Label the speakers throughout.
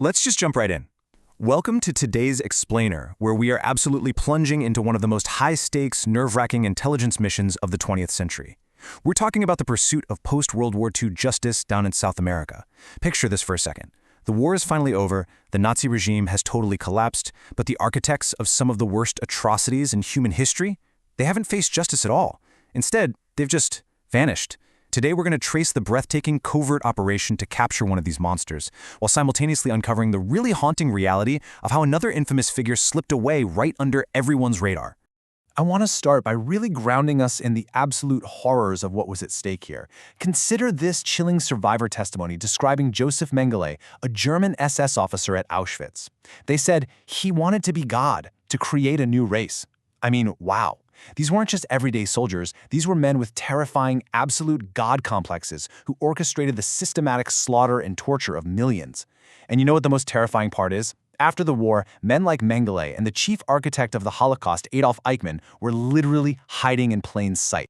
Speaker 1: let's just jump right in. Welcome to today's Explainer, where we are absolutely plunging into one of the most high-stakes, nerve-wracking intelligence missions of the 20th century. We're talking about the pursuit of post-World War II justice down in South America. Picture this for a second. The war is finally over, the Nazi regime has totally collapsed, but the architects of some of the worst atrocities in human history, they haven't faced justice at all. Instead, they've just vanished. Today we're going to trace the breathtaking covert operation to capture one of these monsters, while simultaneously uncovering the really haunting reality of how another infamous figure slipped away right under everyone's radar.
Speaker 2: I want to start by really grounding us in the absolute horrors of what was at stake here. Consider this chilling survivor testimony describing Josef Mengele, a German SS officer at Auschwitz. They said he wanted to be God, to create a new race. I mean, wow. These weren't just everyday soldiers, these were men with terrifying, absolute God complexes who orchestrated the systematic slaughter and torture of millions. And you know what the most terrifying part is? After the war, men like Mengele and the chief architect of the Holocaust, Adolf Eichmann, were literally hiding in plain sight.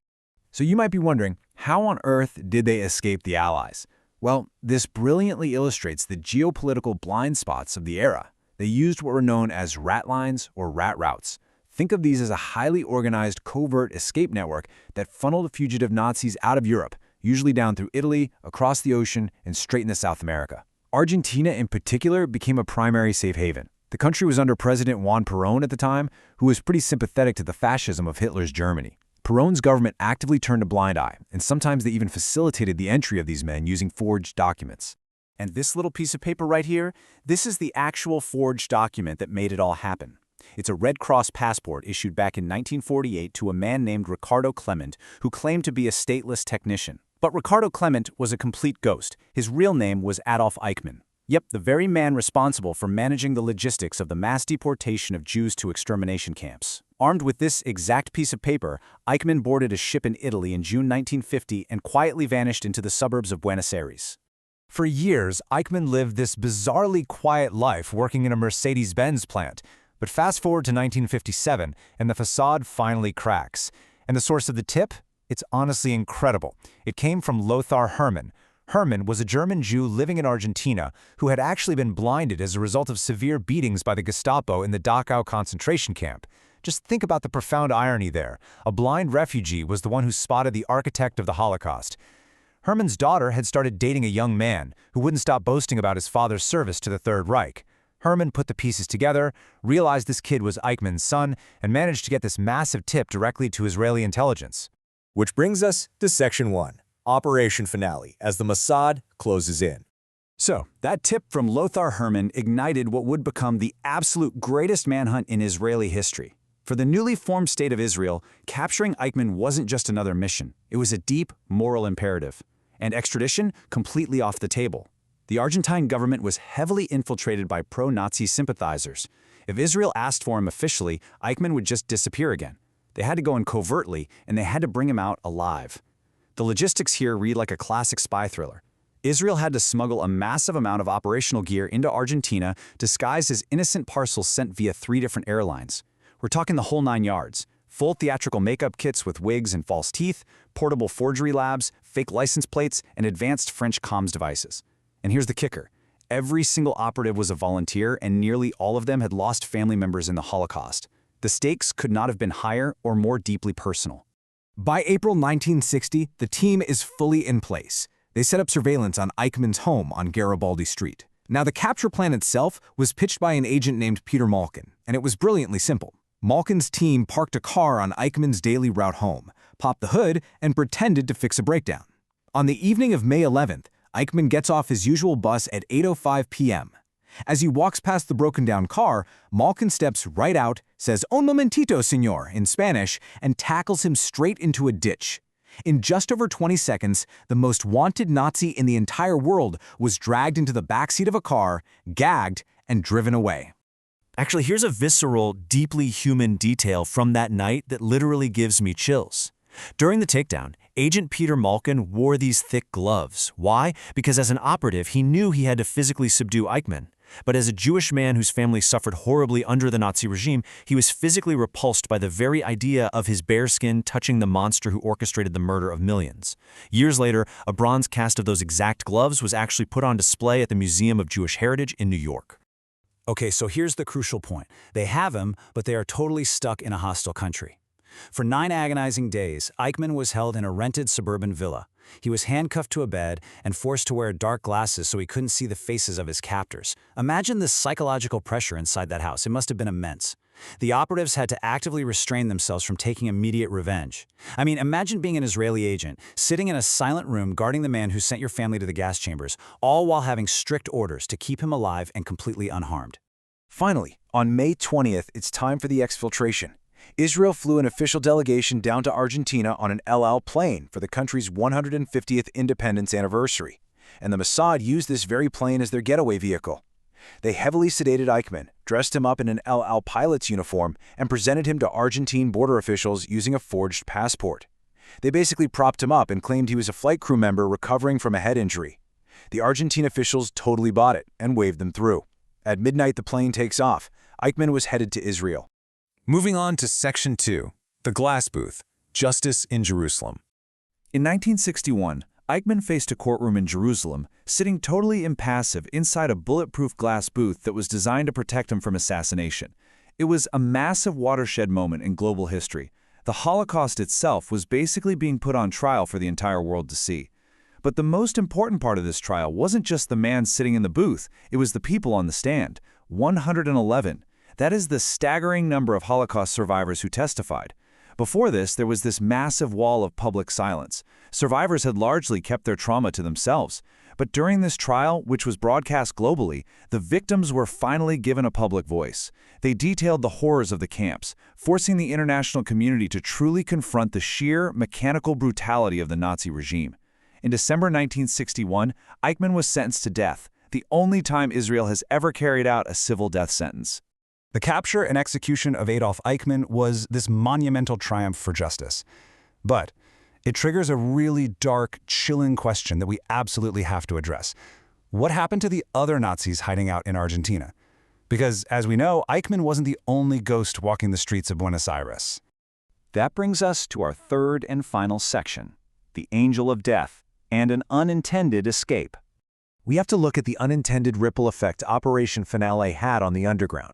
Speaker 1: So you might be wondering, how on earth did they escape the Allies? Well, this brilliantly illustrates the geopolitical blind spots of the era. They used what were known as rat lines or rat routes. Think of these as a highly organized, covert escape network that funneled fugitive Nazis out of Europe, usually down through Italy, across the ocean, and straight into South America. Argentina, in particular, became a primary safe haven. The country was under President Juan Perón at the time, who was pretty sympathetic to the fascism of Hitler's Germany. Perón's government actively turned a blind eye, and sometimes they even facilitated the entry of these men using forged documents. And this little piece of paper right here, this is the actual forged document that made it all happen. It's a Red Cross passport issued back in 1948 to a man named Ricardo Clement, who claimed to be a stateless technician. But Ricardo Clement was a complete ghost. His real name was Adolf Eichmann. Yep, the very man responsible for managing the logistics of the mass deportation of Jews to extermination camps. Armed with this exact piece of paper, Eichmann boarded a ship in Italy in June 1950 and quietly vanished into the suburbs of Buenos Aires.
Speaker 3: For years, Eichmann lived this bizarrely quiet life working in a Mercedes-Benz plant. But fast forward to 1957, and the facade finally cracks. And the source of the tip? It's honestly incredible. It came from Lothar Hermann. Hermann was a German Jew living in Argentina who had actually been blinded as a result of severe beatings by the Gestapo in the Dachau concentration camp. Just think about the profound irony there. A blind refugee was the one who spotted the architect of the Holocaust. Hermann's daughter had started dating a young man who wouldn't stop boasting about his father's service to the Third Reich. Hermann put the pieces together, realized this kid was Eichmann's son, and managed to get this massive tip directly to Israeli intelligence.
Speaker 4: Which brings us to Section 1, Operation Finale, as the Mossad closes in.
Speaker 1: So, that tip from Lothar Hermann ignited what would become the absolute greatest manhunt in Israeli history. For the newly formed state of Israel, capturing Eichmann wasn't just another mission. It was a deep moral imperative. And extradition completely off the table. The Argentine government was heavily infiltrated by pro-Nazi sympathizers. If Israel asked for him officially, Eichmann would just disappear again. They had to go in covertly, and they had to bring him out alive. The logistics here read like a classic spy thriller. Israel had to smuggle a massive amount of operational gear into Argentina, disguised as innocent parcels sent via 3 different airlines. We're talking the whole 9 yards. Full theatrical makeup kits with wigs and false teeth, portable forgery labs, fake license plates, and advanced French comms devices. And here's the kicker. Every single operative was a volunteer, and nearly all of them had lost family members in the Holocaust. The stakes could not have been higher or more deeply personal.
Speaker 3: By April 1960, the team is fully in place. They set up surveillance on Eichmann's home on Garibaldi Street. Now, the capture plan itself was pitched by an agent named Peter Malkin, and it was brilliantly simple. Malkin's team parked a car on Eichmann's daily route home, popped the hood, and pretended to fix a breakdown. On the evening of May 11th, Eichmann gets off his usual bus at 8:05 p.m. As he walks past the broken-down car, Malkin steps right out, says "Un momentito, señor," in Spanish, and tackles him straight into a ditch. In just over 20 seconds, the most wanted Nazi in the entire world was dragged into the backseat of a car, gagged, and driven away.
Speaker 1: Actually, here's a visceral, deeply human detail from that night that literally gives me chills. During the takedown, Agent Peter Malkin wore these thick gloves. Why? Because as an operative, he knew he had to physically subdue Eichmann.
Speaker 5: But as a Jewish man whose family suffered horribly under the Nazi regime, he was physically repulsed by the very idea of his bare skin touching the monster who orchestrated the murder of millions. Years later, a bronze cast of those exact gloves was actually put on display at the Museum of Jewish Heritage in New York.
Speaker 3: Okay, so here's the crucial point. They have him, but they are totally stuck in a hostile country. For 9 agonizing days, Eichmann was held in a rented suburban villa. He was handcuffed to a bed and forced to wear dark glasses so he couldn't see the faces of his captors. Imagine the psychological pressure inside that house. It must have been immense. The operatives had to actively restrain themselves from taking immediate revenge. I mean, imagine being an Israeli agent, sitting in a silent room guarding the man who sent your family to the gas chambers, all while having strict orders to keep him alive and completely unharmed.
Speaker 2: Finally, on May 20th, it's time for the exfiltration. Israel flew an official delegation down to Argentina on an El Al plane for the country's 150th independence anniversary, and the Mossad used this very plane as their getaway vehicle. They heavily sedated Eichmann, dressed him up in an El Al pilot's uniform, and presented him to Argentine border officials using a forged passport. They basically propped him up and claimed he was a flight crew member recovering from a head injury. The Argentine officials totally bought it and waved them through. At midnight, the plane takes off. Eichmann was headed to Israel.
Speaker 4: Moving on to Section 2, the Glass Booth, Justice in Jerusalem.
Speaker 1: In 1961, Eichmann faced a courtroom in Jerusalem, sitting totally impassive inside a bulletproof glass booth that was designed to protect him from assassination. It was a massive watershed moment in global history. The Holocaust itself was basically being put on trial for the entire world to see. But the most important part of this trial wasn't just the man sitting in the booth, it was the people on the stand, 111. That is the staggering number of Holocaust survivors who testified. Before this, there was this massive wall of public silence. Survivors had largely kept their trauma to themselves. But during this trial, which was broadcast globally, the victims were finally given a public voice. They detailed the horrors of the camps, forcing the international community to truly confront the sheer, mechanical brutality of the Nazi regime. In December 1961, Eichmann was sentenced to death, the only time Israel has ever carried out a civil death sentence.
Speaker 2: The capture and execution of Adolf Eichmann was this monumental triumph for justice. But it triggers a really dark, chilling question that we absolutely have to address. What happened to the other Nazis hiding out in Argentina? Because, as we know, Eichmann wasn't the only ghost walking the streets of Buenos Aires.
Speaker 1: That brings us to our third and final section, the Angel of Death and an unintended escape.
Speaker 2: We have to look at the unintended ripple effect Operation Finale had on the underground.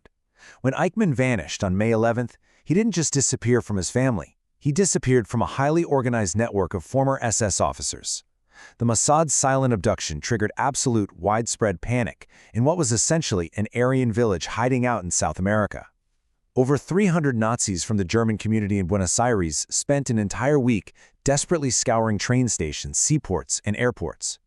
Speaker 2: When Eichmann vanished on May 11th, he didn't just disappear from his family. He disappeared from a highly organized network of former SS officers. The Mossad's silent abduction triggered absolute, widespread panic in what was essentially an Aryan village hiding out in South America. Over 300 Nazis from the German community in Buenos Aires spent an entire week desperately scouring train stations, seaports, and airports.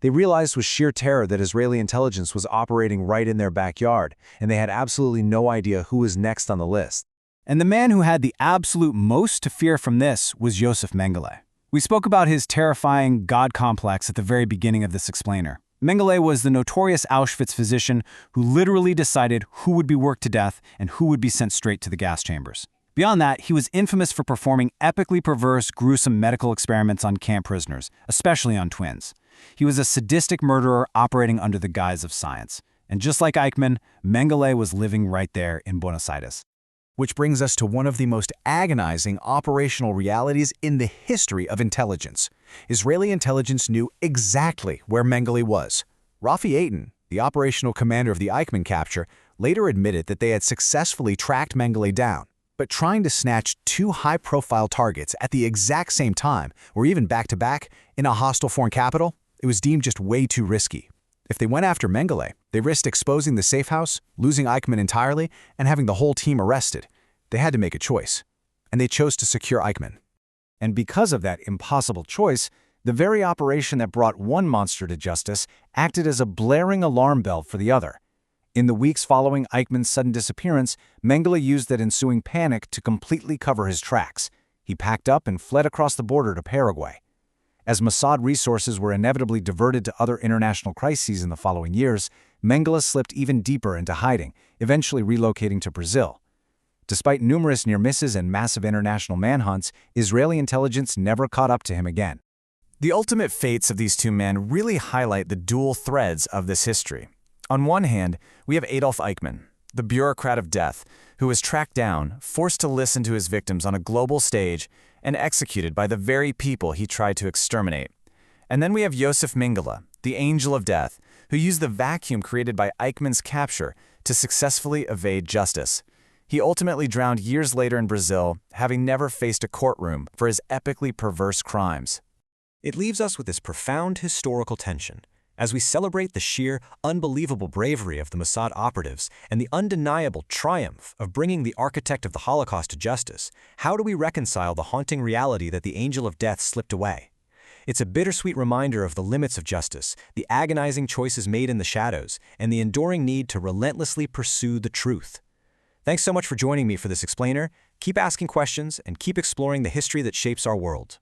Speaker 2: They realized with sheer terror that Israeli intelligence was operating right in their backyard, and they had absolutely no idea who was next on the list.
Speaker 3: And the man who had the absolute most to fear from this was Josef Mengele. We spoke about his terrifying God complex at the very beginning of this explainer. Mengele was the notorious Auschwitz physician who literally decided who would be worked to death and who would be sent straight to the gas chambers. Beyond that, he was infamous for performing epically perverse, gruesome medical experiments on camp prisoners, especially on twins. He was a sadistic murderer operating under the guise of science. And just like Eichmann, Mengele was living right there in Buenos Aires.
Speaker 2: Which brings us to one of the most agonizing operational realities in the history of intelligence. Israeli intelligence knew exactly where Mengele was. Rafi Eitan, the operational commander of the Eichmann capture, later admitted that they had successfully tracked Mengele down. But trying to snatch 2 high-profile targets at the exact same time, or even back-to-back, in a hostile foreign capital, it was deemed just way too risky. If they went after Mengele, they risked exposing the safe house, losing Eichmann entirely, and having the whole team arrested. They had to make a choice, and they chose to secure Eichmann.
Speaker 3: And because of that impossible choice, the very operation that brought one monster to justice acted as a blaring alarm bell for the other. In the weeks following Eichmann's sudden disappearance, Mengele used that ensuing panic to completely cover his tracks. He packed up and fled across the border to Paraguay. As Mossad resources were inevitably diverted to other international crises in the following years, Mengele slipped even deeper into hiding, eventually relocating to Brazil. Despite numerous near misses and massive international manhunts, Israeli intelligence never caught up to him again.
Speaker 5: The ultimate fates of these two men really highlight the dual threads of this history.
Speaker 2: On one hand, we have Adolf Eichmann, the bureaucrat of death, who was tracked down, forced to listen to his victims on a global stage, and executed by the very people he tried to exterminate. And then we have Josef Mengele, the angel of death, who used the vacuum created by Eichmann's capture to successfully evade justice. He ultimately drowned years later in Brazil, having never faced a courtroom for his epically perverse crimes.
Speaker 5: It leaves us with this profound historical tension. As we celebrate the sheer, unbelievable bravery of the Mossad operatives and the undeniable triumph of bringing the architect of the Holocaust to justice, how do we reconcile the haunting reality that the angel of death slipped away? It's a bittersweet reminder of the limits of justice, the agonizing choices made in the shadows, and the enduring need to relentlessly pursue the truth. Thanks so much for joining me for this explainer. Keep asking questions and keep exploring the history that shapes our world.